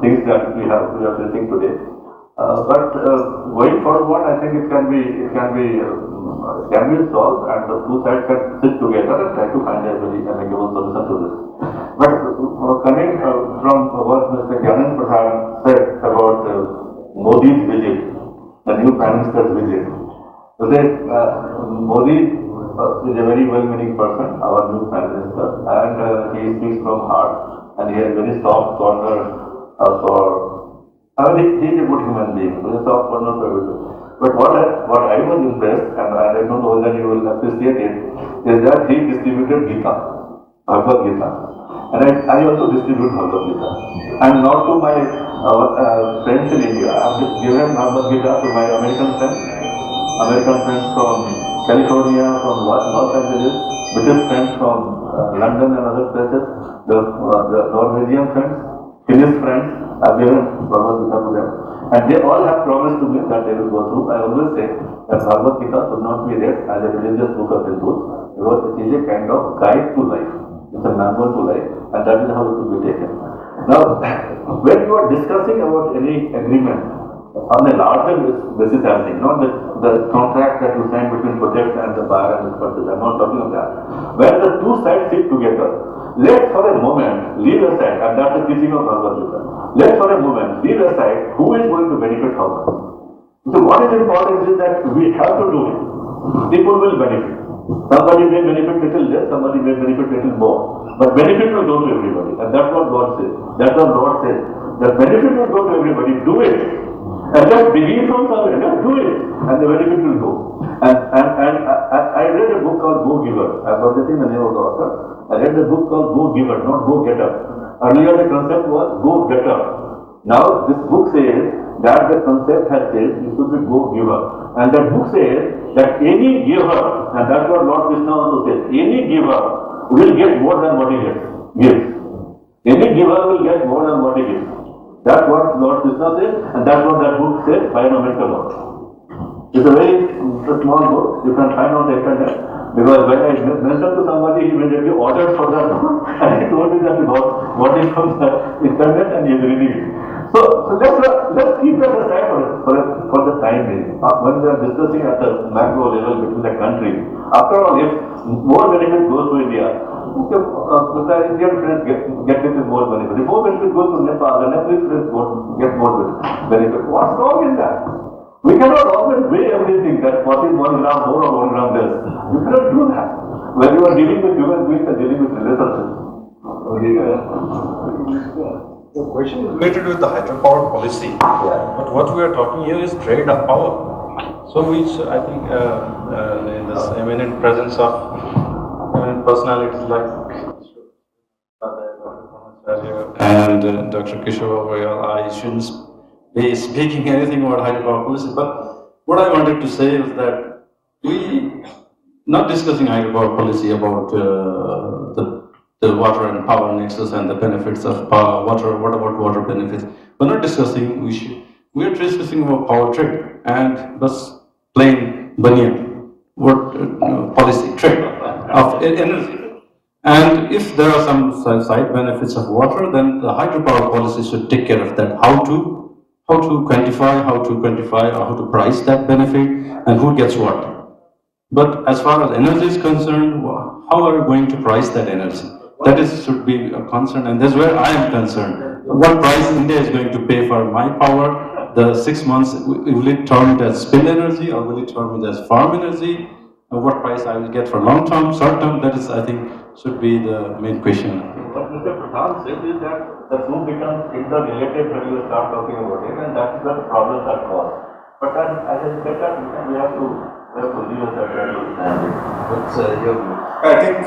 things that we are facing today. But going forward, I think it can be solved, and the two sides can sit together and try to find a very amicable solution to this. But coming from what Mr. Gyanan Prasad said about Modi's visit, the new Prime Minister's visit, Modi is a very well-meaning person, our new Prime Minister, and he speaks from heart, and he has very soft corner for. I mean, he is a good human being, with a soft corner for everything. But what I was impressed, and I don't know whether you will appreciate it, is that he distributed Gita, Bhagavad Gita. And I also distribute Bhagavad Gita. And not to my friends in India. I have given Bhagavad Gita to my American friends from California, from Los Angeles, British friends from London and other places, the Norwegian friends, Finnish friends. I've given Bhagavad Gita to them. And they all have promised to me that they will go through. I always say that Bhagavad Gita should not be read as a religious book of Hindus, because it is a kind of guide to life. It's a manual to life, and that is how it should be taken. Now, when you are discussing about any agreement on a larger basis, I'm saying, not the contract that you sign between projects and the buyer and the purchaser. I'm not talking of that. When the two sides sit together, let for a moment leave aside, and that's the teaching of Bhagavad Gita. Let for a moment leave aside who is going to benefit how much. So what is important is that we have to do it. People will benefit. Somebody may benefit little less, somebody may benefit little more. But benefit will go to everybody. And that's what God says. That's what Lord says. The benefit will go to everybody. Do it. And just begin from somewhere. Just do it. And the benefit will go. And I read a book called Go Giver. I'm forgetting the name of the author. I read a book called Go Giver, not Go Getter. Earlier the concept was Go Getter. Now this book says that the concept has changed. It should be Go Giver. And that book says that any giver, and that's what Lord Krishna also says, any giver will get more than what he gives. Any giver will get more than what he gives. That's what Lord Krishna says, and that's what that book says by numerical law. It's a very small book. You can find on the internet. Because when I mentioned to somebody, he immediately ordered for that book, and he told me that what is from the internet, and he is reading it. So let's keep that aside for the time being. When we are discussing at the macro level between the countries, after all, if more benefit goes to India, the Indian friends get more benefit. If more benefit goes to Nepal, the Nepalese friends get more benefit. What's wrong in that? We cannot always weigh everything that what is 1 gram more or 1 gram less. You cannot do that. When you are dealing with human beings and dealing with relationships. The question is related with the hydropower policy. But what we are talking here is trade of power. So which I think in this eminent presence of eminent personalities like and Dr. Kishore, I shouldn't be speaking anything about hydropower policy, but what I wanted to say is that we not discussing hydropower policy about the water and power nexus and the benefits of power, water. What about water benefits? We're not discussing. We are discussing about power trade and thus plain banyan policy trade of energy. And if there are some side benefits of water, then the hydropower policy should take care of that. How to quantify, or how to price that benefit, and who gets what. But as far as energy is concerned, how are we going to price that energy? That should be a concern, and that's where I am concerned. What price India is going to pay for my power? The 6 months, will it term it as spin energy, or will it term it as farm energy? What price I will get for long term, short term? That is, I think, should be the main question. What Mr. Pradhan said is that the two becomes interrelated when you start talking about it, and that's the problems are caused. But then, as I said, that we have to leave a certain understanding. What's your view? I think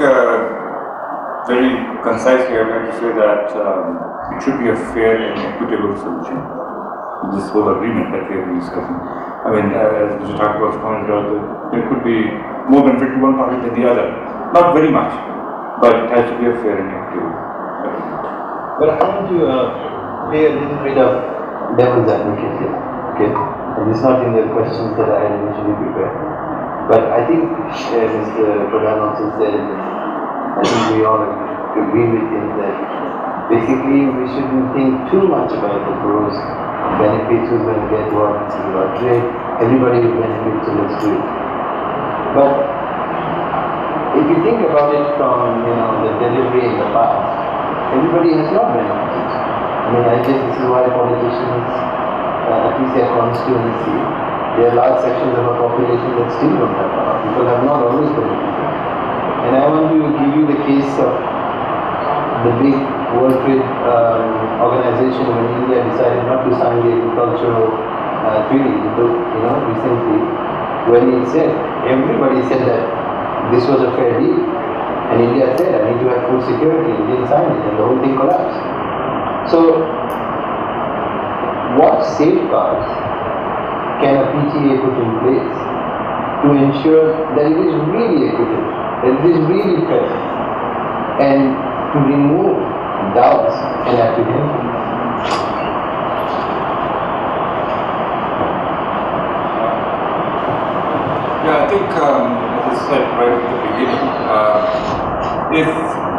very concisely, I would like to say that it should be a fair and equitable solution to this whole agreement that we have been discussing. I mean, as Mr. Thakur pointed out, there could be more benefit to one party than the other. Not very much, but it has to be a fair and equitable. But how would you play a little bit of devil's advocate here? Okay, and it's not in the questions that I initially prepared. But I think Mr. Pradhan also said, I think we all agree with him that basically we shouldn't think too much about the pros, benefits, who's going to get what, it's about trade, everybody will benefit, so let's do it. But if you think about it from, the delivery in the past, everybody has not benefited. I mean, I guess this is why politicians, at least their constituency, there are large sections of our population that still don't have power. People have not always benefited. And I want to give you the case of the big World Trade Organization when India decided not to sign the agricultural treaty, recently, when it said, everybody said that this was a fair deal. And India said, I need to have food security. It didn't sign it, and the whole thing collapsed. So, what safeguards can a PTA put in place to ensure that it is really equitable, that it is really fair, and to remove doubts and apprehension? Yeah, I think, as I said right at the beginning, if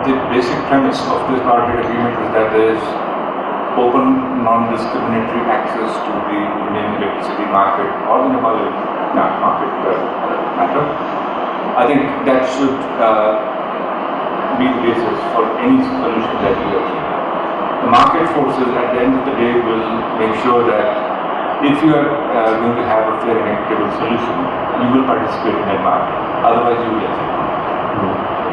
the basic premise of this market agreement is that there is open, non-discriminatory access to the Indian electricity market or the Nepal market matter, I think that should be the basis for any solution that we achieve. The market forces at the end of the day will make sure that if you are going to have a fair and equitable solution, you will participate in that market. Otherwise, you will exit.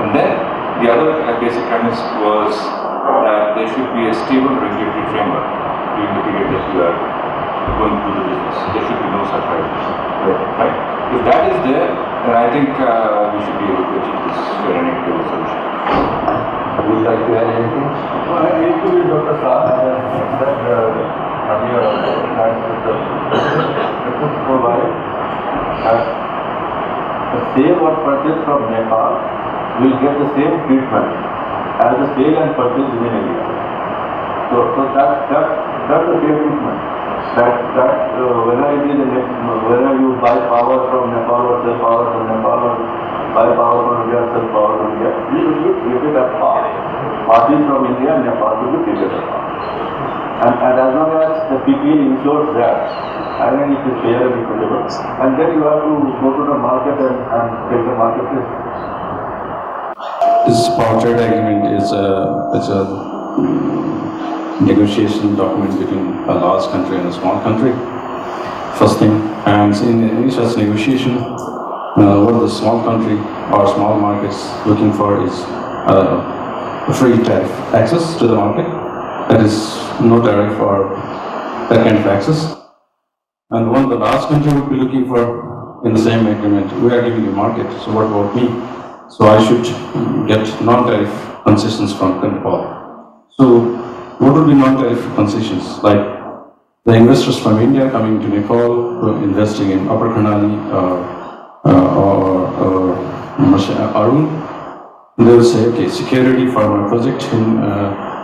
And then the other basic premise was that there should be a stable regulatory framework during the period that you are going through the business. There should be no surprises. Right? If that is there, then I think we should be able to achieve this fair and equitable solution. Would you like to add anything? No, I agree with Dr. Shah and said earlier that it would provide the sale or purchase from Nepal will get the same treatment as the sale and purchase within India. So that's the fair treatment. Whether you buy power from Nepal or sell power from Nepal or buy power from India, sell power from India, we will be treated at par. Parties from India and Nepal will be treated at par. And as long as the PTA ensures that, I think it is fair and equitable. And then you have to go to the market and take the market risk. This power trade agreement is a negotiation document between a large country and a small country. First thing, and in any such negotiation, what the small country or small markets looking for is free tariff access to the market. That is no tariff or that kind of access. And what the large country would be looking for in the same agreement, we are giving you market, so what about me? So I should get non-tariff concessions from Nepal. So what would be non-tariff concessions? Like the investors from India coming to Nepal, who are investing in Upper Karnali or Arun, they will say, okay, security for my project in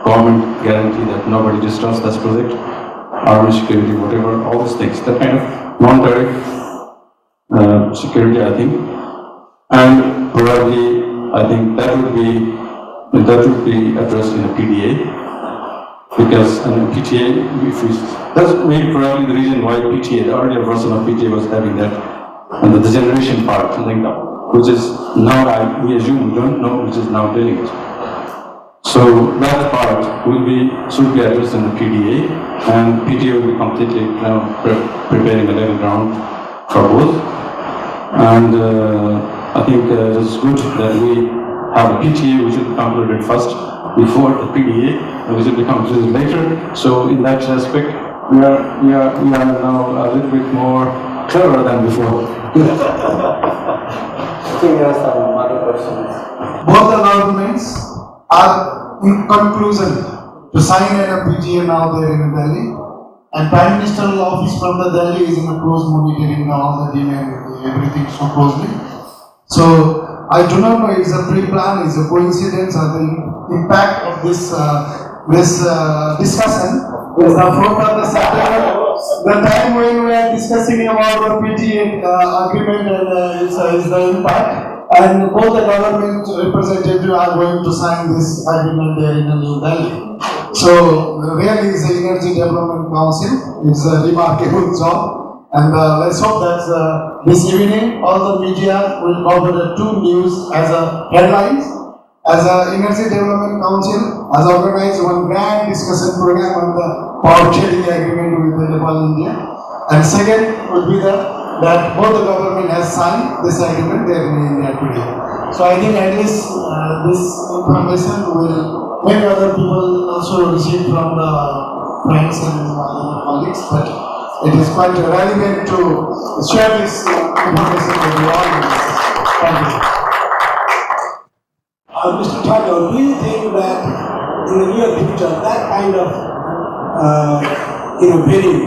government guarantee that nobody disrupts this project, army security, whatever, all these things, that kind of non-tariff security, I think. And probably, I think that would be addressed in a PTA, because in a PTA, that's maybe probably the reason why PTA, the earlier version of PTA was having that, and the generation part linked up, which is now, we assume, we don't know, which is now dealing with. So that part should be addressed in the PTA, and PTA will be completely preparing a level ground for both. And I think it's good that we have a PTA which will be concluded first before the PDA, which will be concluded later. So in that aspect, we are now a little bit more clever than before. I think there are some other questions. Both the governments are in conclusion to sign an PTA now there in Delhi, and Prime Minister's office from the Delhi is in a close monitoring all the team and everything so closely. So I do not know if it's a pre-plan, it's a coincidence, or the impact of this discussion is the 4th of the September, the time when we are discussing about the PTA agreement, and is the impact. And both the government representatives are going to sign this agreement there in New Delhi. So really is the Energy Development Council. It's a remarkable job. And let's hope that this evening all the media will cover the two news as a headlines. As a Energy Development Council has organized one grand discussion program on the power sharing agreement with the Nepal-India. And second would be that both the government has signed this agreement there in India today. So I think at least this information will many other people also receive from the friends and other colleagues, but it is quite relevant to share this information with the audience. Thank you. Mr. Thakur, do you think that in the near future that kind of bidding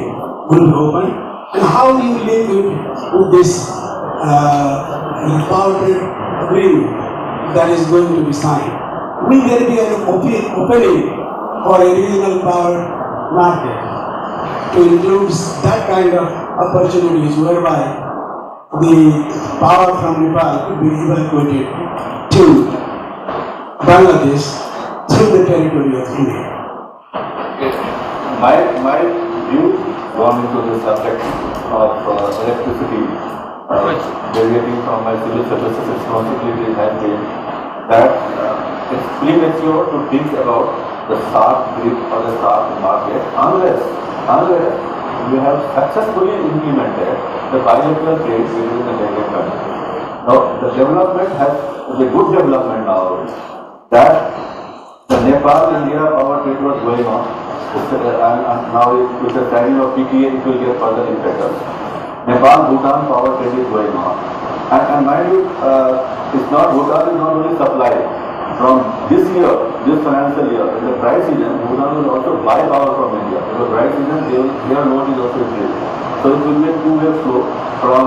will be open? And how do you link it with this power trade agreement that is going to be signed? Will there be an opening for a regional power market to include that kind of opportunities whereby the power from Nepal could be evacuated to Bangladesh through the territory of India? My view gone into the subject of electricity, deviating from my civil services responsibility has been that it's premature to think about the SARC grid or the SARC market unless we have successfully implemented the bilateral trade within the various countries. Now, the development has a good development now that the Nepal-India power trade was going on, and now with the signing of PTA it will get further impetus. Nepal-Bhutan power trade is going on, and mind you, Bhutan is not only supply. From this year, this financial year, in the dry season, Bhutan will also buy power from India. In the dry season, their load is also increasing. So it will be a two-way flow from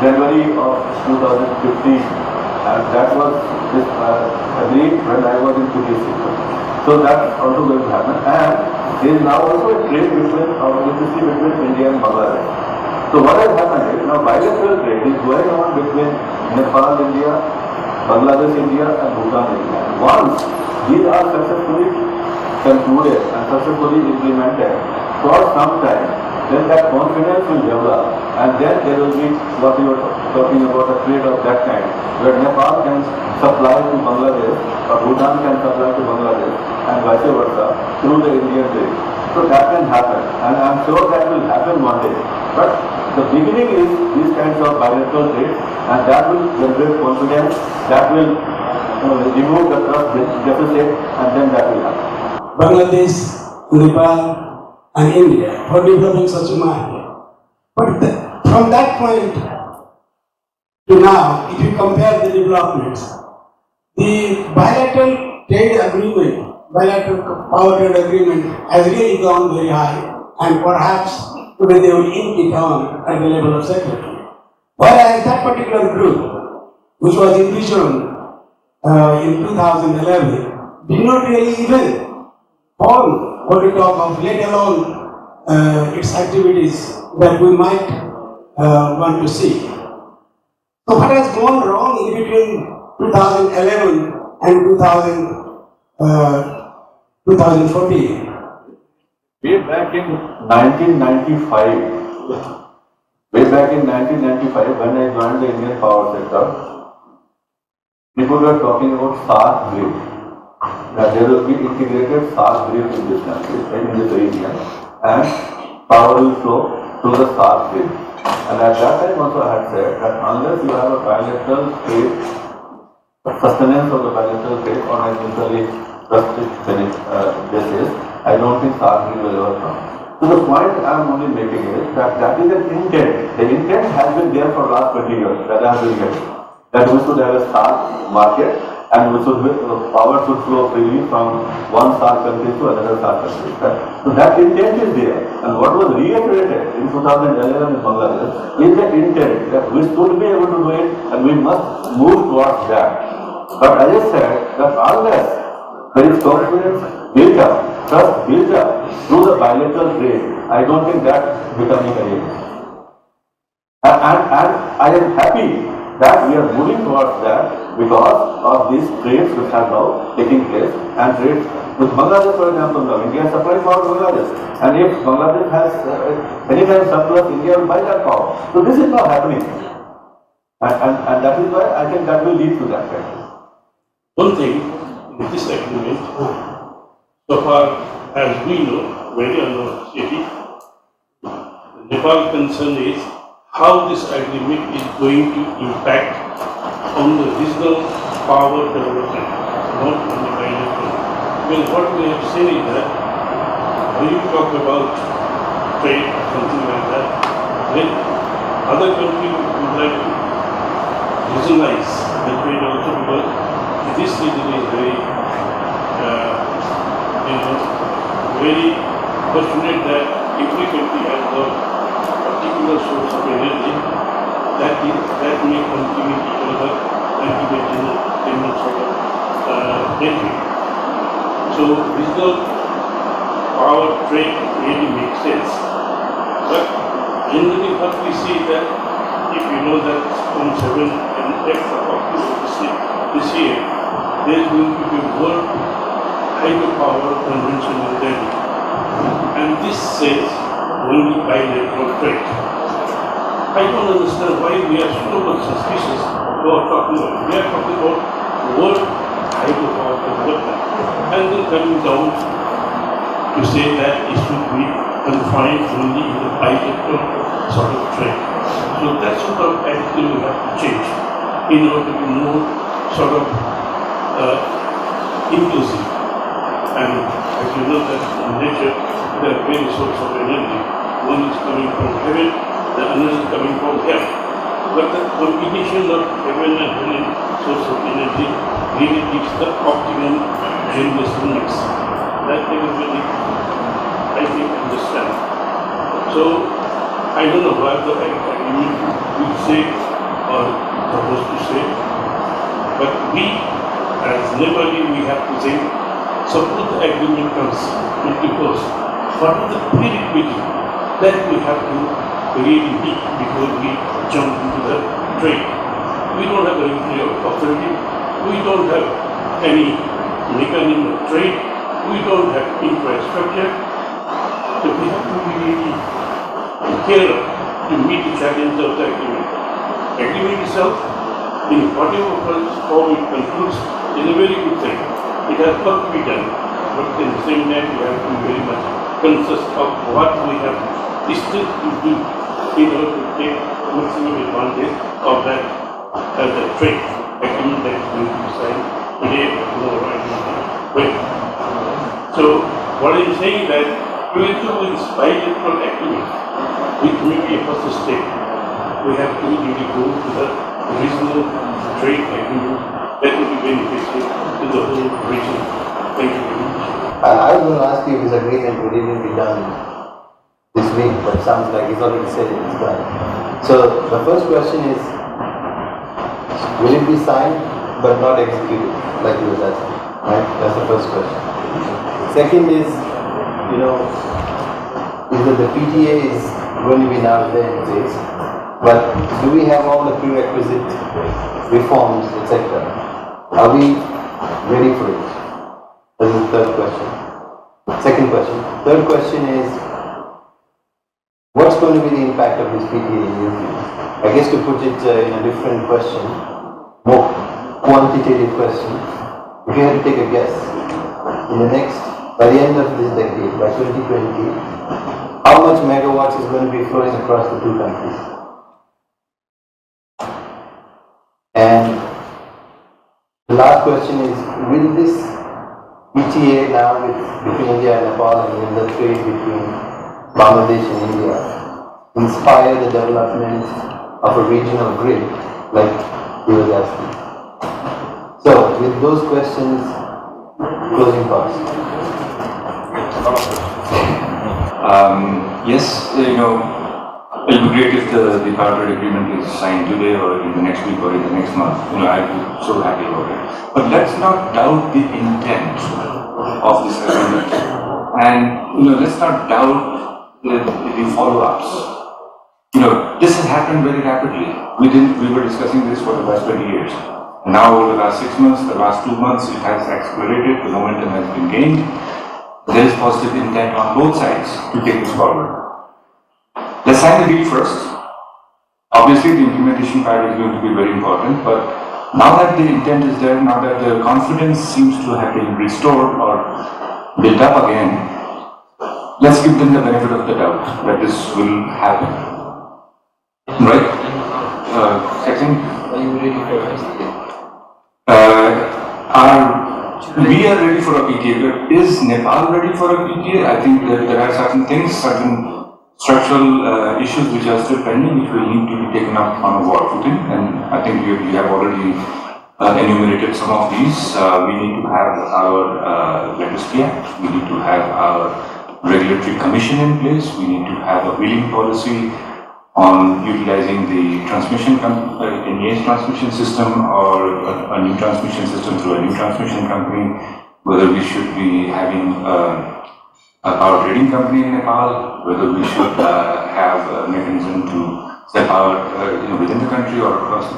January of 2015, and that was agreed when I was in PTA. So that's also going to happen. And there is now also a trade between India and Bangladesh. So what has happened is now bilateral trade is going on between Nepal, India, Bangladesh, India and Bhutan, India. Once these are successfully concluded and successfully implemented for some time, then that confidence will develop, and then there will be what you were talking about, a trade of that kind, where Nepal can supply to Bangladesh or Bhutan can supply to Bangladesh and vice versa through the Indian trade. So that can happen, and I am sure that will happen one day. But the beginning is these kinds of bilateral trade, and that will generate confidence, that will remove the trust deficit, and then that will happen. Bangladesh, Nepal, and India for developing such a market. But from that point to now, if you compare the developments, the bilateral trade agreement, bilateral power trade agreement has really gone very high, and perhaps today they will ink it on at the level of secretary. Whereas that particular group, which was envisioned in 2011, did not really even form what we talk of, let alone its activities that we might want to see. So what has gone wrong in between 2011 and 2014? Way back in 1995, when I joined the Indian power sector, people were talking about SARC grid, that there will be integrated SARC grid in this country, in this region, and power will flow through the SARC grid. And at that time also I had said that unless you have a bilateral trade, sustenance of the bilateral trade on a mutually trusted basis, I don't think SARC grid will ever come. So the point I am only making is that is an intent. The intent has been there for last 20 years, that I have been getting. That we should have a SARC market, and power should flow freely from one SARC country to another SARC country. So that intent is there. And what was reiterated in 2011 in Bangladesh is the intent that we should be able to do it, and we must move towards that. But as I said, that unless there is confidence built up, trust built up through the bilateral trade, I don't think that becoming a reality. And I am happy that we are moving towards that because of these trades which are now taking place, and trades With Bangladesh, for example, now India supplies power to Bangladesh, and if Bangladesh has any kind of surplus, India will buy that power. So this is not happening, and that is why I think that will lead to that kind. One thing in this agreement, so far as we know, very unnecessary, Nepal concern is how this agreement is going to impact on the regional power development, not on the bilateral. Well, what we have seen is that when you talk about trade or something like that, then other countries would like to regionalize the trade also, because this region is very, very fortunate that every country has got particular source of energy that may contribute each other and give a general sort of benefit. So regional power trade really makes sense. But generally what we see that if you know that from 7 and F of October this year, there is going to be world hydropower convention in Delhi. And this says only bilateral trade. I don't understand why we are so much suspicious about talking about. We are talking about world hydropower development, and then coming down to say that it should be confined only in the bilateral sort of trade. So that sort of attitude we have to change in order to be more sort of inclusive. And as you know that in nature there are various sorts of energy. One is coming from heaven, the other is coming from hell. But the combination of heaven and hell source of energy really gives the optimum generation mix. That everybody, I think, understand. So I don't know what the agreement will say or supposed to say, but we as Nepali, we have to think, suppose the agreement comes into force, what is the prerequisite that we have to really meet before we jump into the trade? We don't have a regulatory authority, we don't have any mechanism of trade, we don't have infrastructure, so we have to be really careful to meet the challenge of the agreement. Agreement itself, in whatever form it concludes, is a very good thing. It has got to be done, but at the same time we have to be very much conscious of what we have still to do in order to take maximum advantage of that the trade agreement that is going to be signed today or tomorrow, I don't know when. So what I'm saying that to enter with this bilateral agreement, which may be a first step, we have to really go to the regional trade agreement that will be beneficial to the whole region. Thank you very much. I was going to ask you if this agreement will even be done this week, but it sounds like he's already said it's done. So the first question is, will it be signed but not executed, like you were asking, right? That's the first question. Second is, is that the PTA is going to be now there in place, but do we have all the prerequisite reforms, etc.? Are we ready for it? That's the third question. Second question. Third question is, what's going to be the impact of this PTA in your view? I guess to put it in a different question, more quantitative question, if you had to take a guess, by the end of this decade, by 2020, how much megawatts is going to be flowing across the two countries? And the last question is, will this PTA now between India and Nepal and in the trade between Bangladesh and India inspire the development of a regional grid like he was asking? So, with those questions, closing thoughts. Yes, it will be great if the Carter agreement is signed today or in the next week or in the next month. I'd be so happy about it. But let's not doubt the intent of this agreement. And, let's not doubt the follow-ups. This has happened very rapidly. We were discussing this for the last 20 years. Now over the last 6 months, the last 2 months, it has accelerated, the momentum has been gained. There is positive intent on both sides to take this forward. Let's sign the deal first. Obviously, the implementation part is going to be very important, but now that the intent is there, now that the confidence seems to have been restored or built up again, let's give them the benefit of the doubt that this will happen. Right? Second? Are you ready for PTA? We are ready for a PTA. Is Nepal ready for a PTA? I think that there are certain things, certain structural issues which are still pending, which will need to be taken up on a war footing, and I think we have already enumerated some of these. We need to have our Electricity Act, we need to have our regulatory commission in place, we need to have a wheeling policy on utilizing the transmission, engaged transmission system or a new transmission system through a new transmission company, whether we should be having a power trading company in Nepal, whether we should have a mechanism to sell power within the country or across the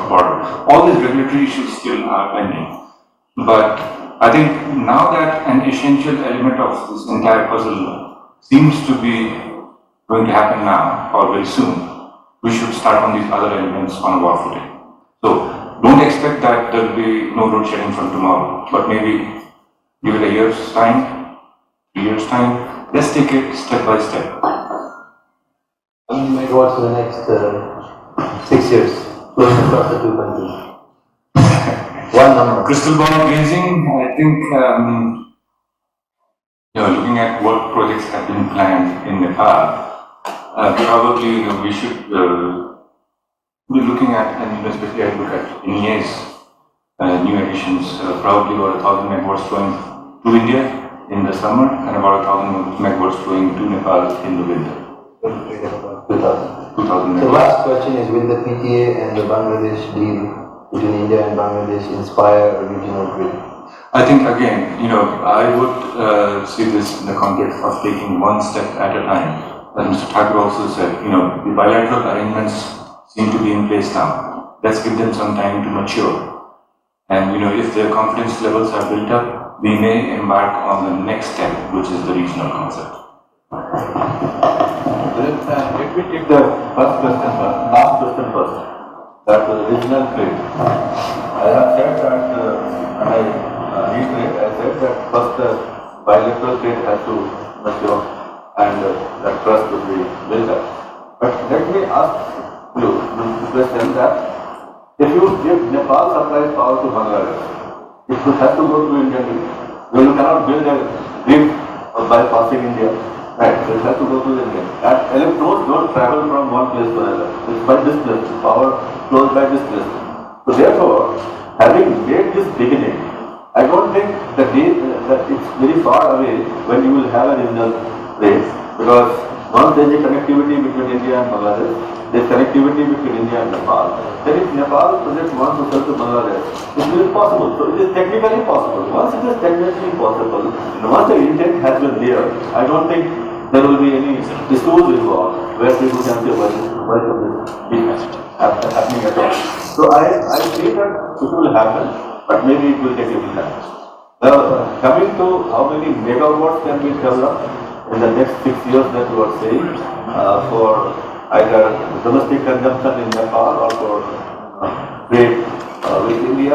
border. All these regulatory issues still are pending. But I think now that an essential element of this entire puzzle seems to be going to happen now or very soon, we should start on these other elements on a war footing. So don't expect that there will be no road shedding from tomorrow, but maybe give it a year's time, 3 years' time. Let's take it step by step. How many megawatts for the next 6 years, flowing across the two countries? One number. Crystal ball gazing, I think, looking at what projects have been planned in Nepal, probably we should be looking at, and especially I look at NEA's new additions, probably about 1,000 megawatts flowing to India in the summer and about 1,000 megawatts flowing to Nepal in the winter. 2,000 The last question is, will the PTA and the Bangladesh deal between India and Bangladesh inspire a regional grid? I think again, I would see this in the context of taking one step at a time. As Mr. Thakur also said, the bilateral arrangements seem to be in place now. Let's give them some time to mature. And if their confidence levels are built up, we may embark on the next step, which is the regional concept. Let me take the first question first, last question first. That was regional trade. I have said that, and I reiterate, I said that first bilateral trade has to mature and that trust will be built up. But let me ask you the question that if Nepal supplies power to Bangladesh, it would have to go to India. Well, you cannot build a grid by passing India. Right, so it has to go to India. And electrons don't travel from one place to another. It's by distance. Power flows by distance. So therefore, having made this beginning, I don't think that it's very far away when you will have a regional race, because once there is a connectivity between India and Bangladesh, there is connectivity between India and Nepal. Then if Nepal project wants to sell to Bangladesh, it will be possible. So it is technically possible. Once it is technically possible, and once the intent has been there, I don't think there will be any issues involved where people can say, why should this be happening at all? So I see that it will happen, but maybe it will take a little time. Now, coming to how many megawatts can be developed in the next 6 years that you are saying, for either domestic consumption in Nepal or for trade with India,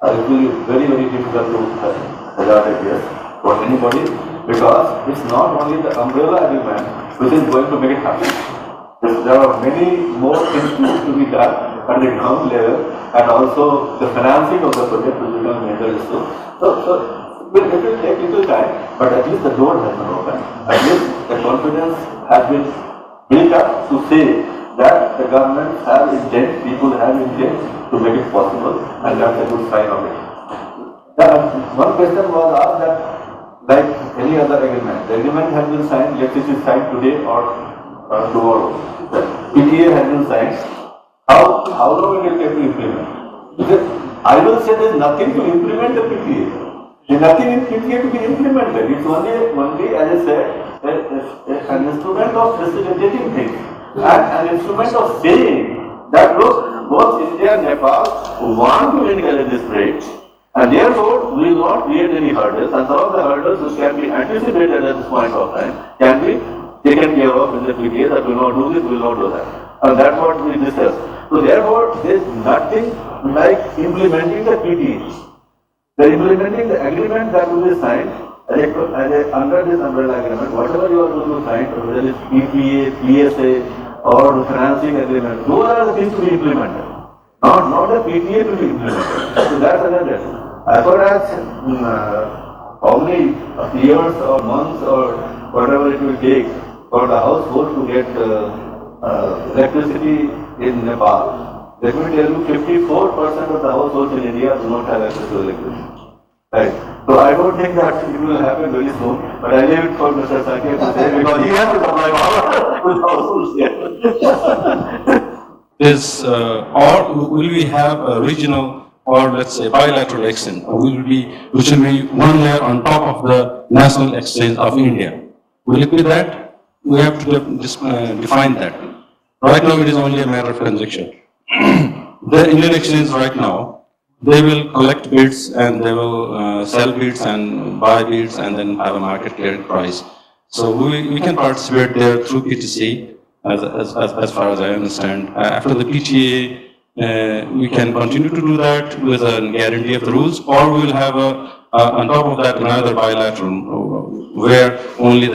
it will be very, very difficult to hazard a guess for anybody, because it's not only the umbrella agreement which is going to make it happen. There are many more things to be done at the ground level, and also the financing of the project will become a major issue. So it will take little time, but at least the door has been open. At least the confidence has been built up to say that the government have intent, people have intent to make it possible, and that's a good sign of it. One question was asked that, like any other agreement, the agreement has been signed, let it is signed today or tomorrow. The PTA has been signed. How long will it take to implement? Because I will say there is nothing to implement the PTA. There is nothing in PTA to be implemented. It's only as I said, an instrument of facilitating things, and an instrument of saying that, look, both India and Nepal want to encourage this trade, and therefore we will not create any hurdles, and some of the hurdles which can be anticipated at this point of time can be taken care of in the PTA, that we will not do this, we will not do that. And that's what we discussed. So therefore, there is nothing like implementing the PTA. They're implementing the agreement that will be signed under this umbrella agreement, whatever you are going to sign, whether it's PTA, PSA, or financing agreement, those are the things to be implemented. Not the PTA to be implemented. So that's another. As far as how many years or months or whatever it will take for the household to get electricity in Nepal, let me tell you, 54% of the households in India do not have access to electricity. Right. So I don't think that it will happen very soon, but I leave it for Mr. Shakya to say because he has to supply power to the households here. Is or will we have a regional or let's say bilateral exchange, which will be one layer on top of the national exchange of India? Will it be that? We have to define that. Right now, it is only a matter of conjecture. The Indian exchange right now, they will collect bids and they will sell bids and buy bids and then have a market clearing price. So we can participate there through PTC as far as I understand. After the PTA, we can continue to do that with a guarantee of the rules, or we will have on top of that another bilateral where only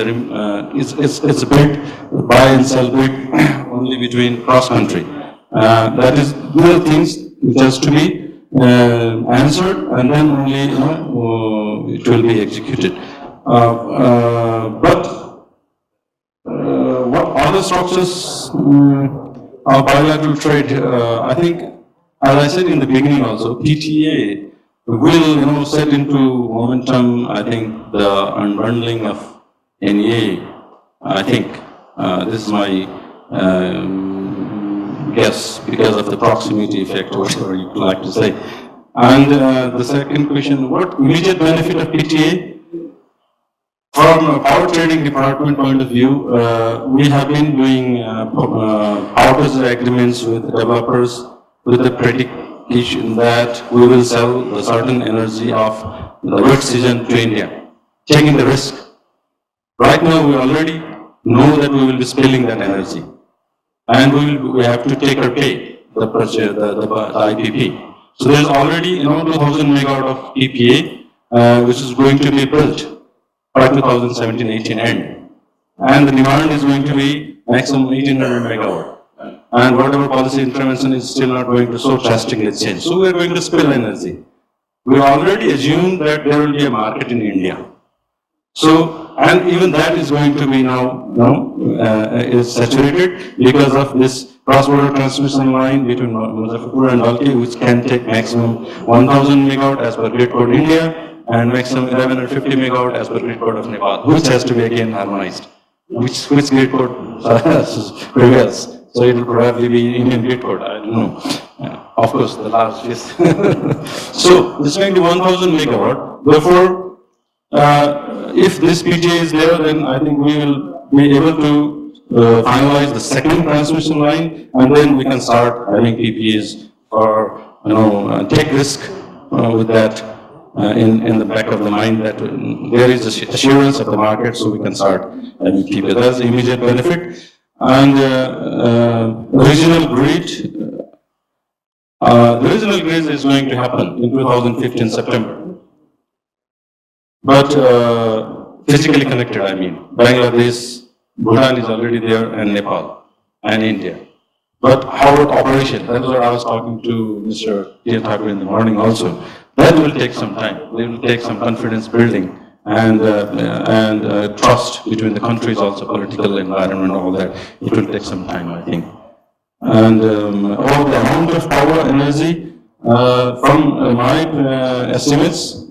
it's a bid, buy and sell bid only between cross country. That is the things which has to be answered, and then only it will be executed. But what other structures of bilateral trade? I think, as I said in the beginning also, PTA will set into momentum. I think the unbundling of NEA. I think this is my guess because of the proximity effect, or whatever you like to say. And the second question: what immediate benefit of PTA? From a power trading department point of view, we have been doing power purchase agreements with developers with the prediction that we will sell a certain energy of the wet season to India, taking the risk. Right now, we already know that we will be spilling that energy, and we have to take or pay the purchase, the IPP. So there is already 2,000 megawatt of PPA, which is going to be built by 2017-18 end, and the demand is going to be maximum 1,800 megawatt, and whatever policy intervention is still not going to so drastically change. So we are going to spill energy. We already assumed that there will be a market in India. So, and even that is going to be now is saturated because of this cross-border transmission line between Muzaffarpur and Dalki, which can take maximum 1,000 megawatt as per grid code India, and maximum 1,150 megawatt as per grid code of Nepal, which has to be again harmonized. Which grid code prevails? So it will probably be Indian grid code, I don't know. Of course, the large is. So this is going to be 1,000 megawatt. Therefore, if this PTA is there, then I think we will be able to finalize the second transmission line, and then we can start having PPAs or take risk with that. In the back of the mind that there is assurance of the market, so we can start having PPA. That's the immediate benefit. And regional grid, the regional grid is going to happen in 2015 September. But physically connected, I mean, Bangladesh, Bhutan is already there, and Nepal, and India. But how about operation? That is what I was talking to Mr. Thakur in the morning also. That will take some time. It will take some confidence building and trust between the countries, also political environment, all that. It will take some time, I think. And all the amount of power energy, from my estimates,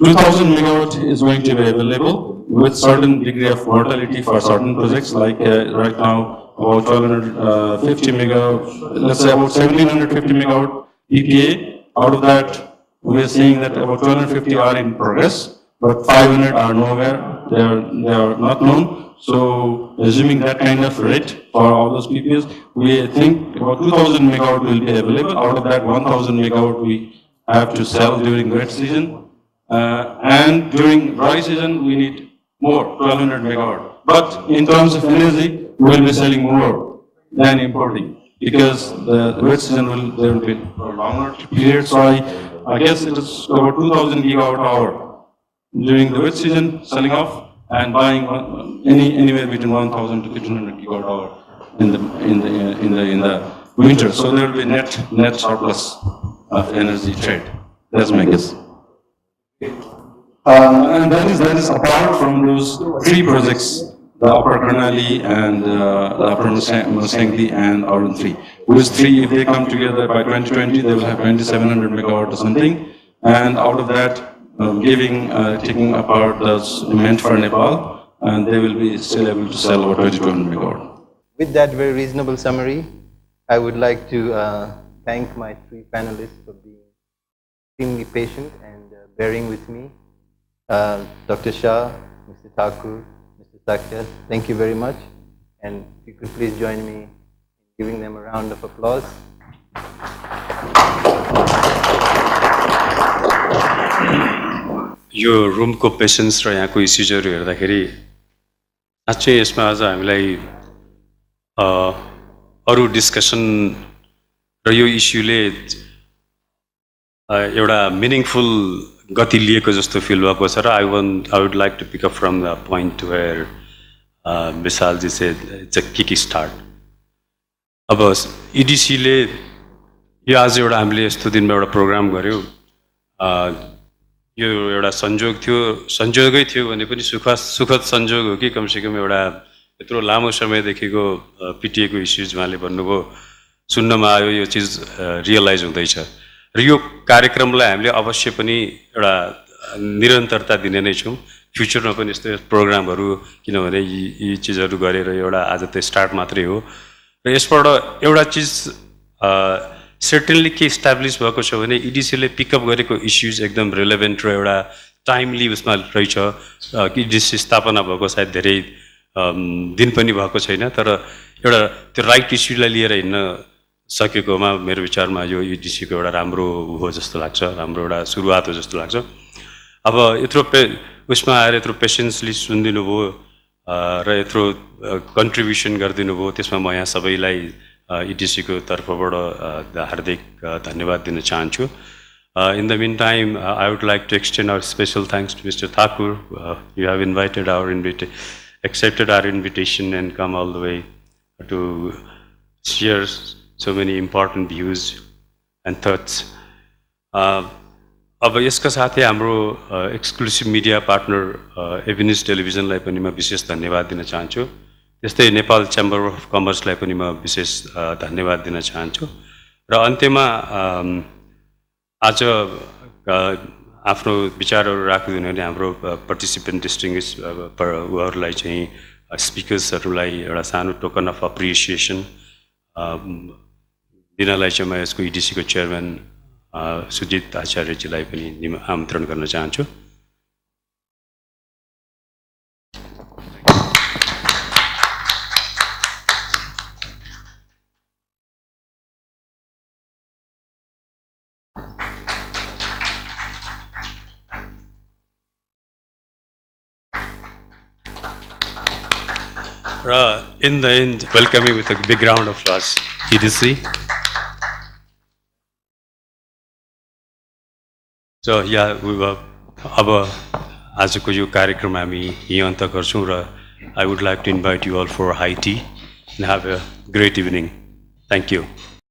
2,000 megawatt is going to be available with certain degree of mortality for certain projects, like right now about 1,250 megawatt, let's say about 1,750 megawatt PPA. Out of that, we are seeing that about 250 are in progress, but 500 are nowhere. They are not known. So assuming that kind of rate for all those PPAs, we think about 2000 megawatt will be available. Out of that 1000 megawatt we have to sell during wet season. And during dry season we need more, 1200 megawatt. But in terms of energy, we will be selling more than importing because the wet season there will be a longer period. So I guess it is about 2000 gigawatt hour during the wet season selling off and buying anywhere between 1000 to 1500 gigawatt hour in the winter. So there will be net surplus of energy trade. That's my guess. And that is apart from those three projects, the Upper Karnali and the Upper Musangli and Arun 3. Those three, if they come together by 2020, they will have 2700 megawatt or something. And out of that, taking apart the meant for Nepal, and they will be still able to sell about 2200 megawatt. With that very reasonable summary, I would like to thank my three panelists for being extremely patient and bearing with me. Dr. Shah, Mr. Thakur, Mr. Shakya, thank you very much. And if you could please join me in giving them a round of applause. यो रुमको patience र यहाँको इस्युजहरू हेर्दाखेरि साँच्चै यसमा अझ हामीलाई अरू discussion र यो इस्युले एउटा meaningful गति लिएको जस्तो फिल भएको छ र I would like to pick up from the point where Vishalji say it's a kick start. अब इडिसीले यो आज एउटा हामीले यस्तो दिनमा एउटा प्रोग्राम गऱ्यौँ. यो एउटा संजोगै थियो भने पनि सुखद संजोग हो कि कमसेकम एउटा यत्रो लामो समयदेखिको पिटिएको इस्युज उहाँले भन्नुभयो सुन्नमा आयो, यो चिज रियलाइज हुँदैछ र यो कार्यक्रमलाई हामीले अवश्य पनि एउटा निरन्तरता दिने नै छौँ फ्युचरमा पनि यस्तो प्रोग्रामहरू, किनभने यी चिजहरू गरेर एउटा आज त स्टार्ट मात्रै हो र यसबाट एउटा चिज सर्टेनली के इस्टाब्लिस भएको छ भने इडिसीले पिकअप गरेको इस्युज एकदम रिलेभेन्ट र एउटा टाइमली उसमा रहेछ. इडिसी स्थापना भएको सायद धेरै दिन पनि भएको छैन, तर एउटा त्यो राइट इस्युलाई लिएर हिँड्न सकेकोमा मेरो विचारमा यो इडिसीको एउटा राम्रो हो जस्तो लाग्छ, राम्रो एउटा सुरुवात हो जस्तो लाग्छ. अब यत्रो उसमा आएर यत्रो पेसेन्सली सुनिदिनु भयो र यत्रो कन्ट्रिब्युसन गरिदिनु भयो, त्यसमा म यहाँ सबैलाई इडिसीको तर्फबाट हार्दिक धन्यवाद दिन चाहन्छु. In the meantime, I would like to extend our special thanks to Mr. Thakur. You have accepted our invitation and come all the way to share so many important views and thoughts. अब यसका साथै हाम्रो exclusive media partner Avenues टेलिभिजनलाई पनि म विशेष धन्यवाद दिन चाहन्छु. त्यस्तै नेपाल च्याम्बर अफ कमर्सलाई पनि म विशेष धन्यवाद दिन चाहन्छु. र अन्त्यमा आज आफ्नो विचारहरू राखिदिनु भने हाम्रो पार्टिसिपेन्ट डिस्टिङ्ग्विस उहाँहरूलाई चाहिँ स्पिकर्सहरूलाई एउटा सानो टोकन अफ अप्रिसिएसन दिनलाई चाहिँ म यसको इडिसीको चेयरम्यान सुजित आचार्यजीलाई पनि आमन्त्रण गर्न चाहन्छु. In the end, welcoming with a big round of applause, EDC. So yeah, अब आजको यो कार्यक्रम हामी यहाँ अन्त गर्छौँ र I would like to invite you all for high tea and have a great evening. Thank you.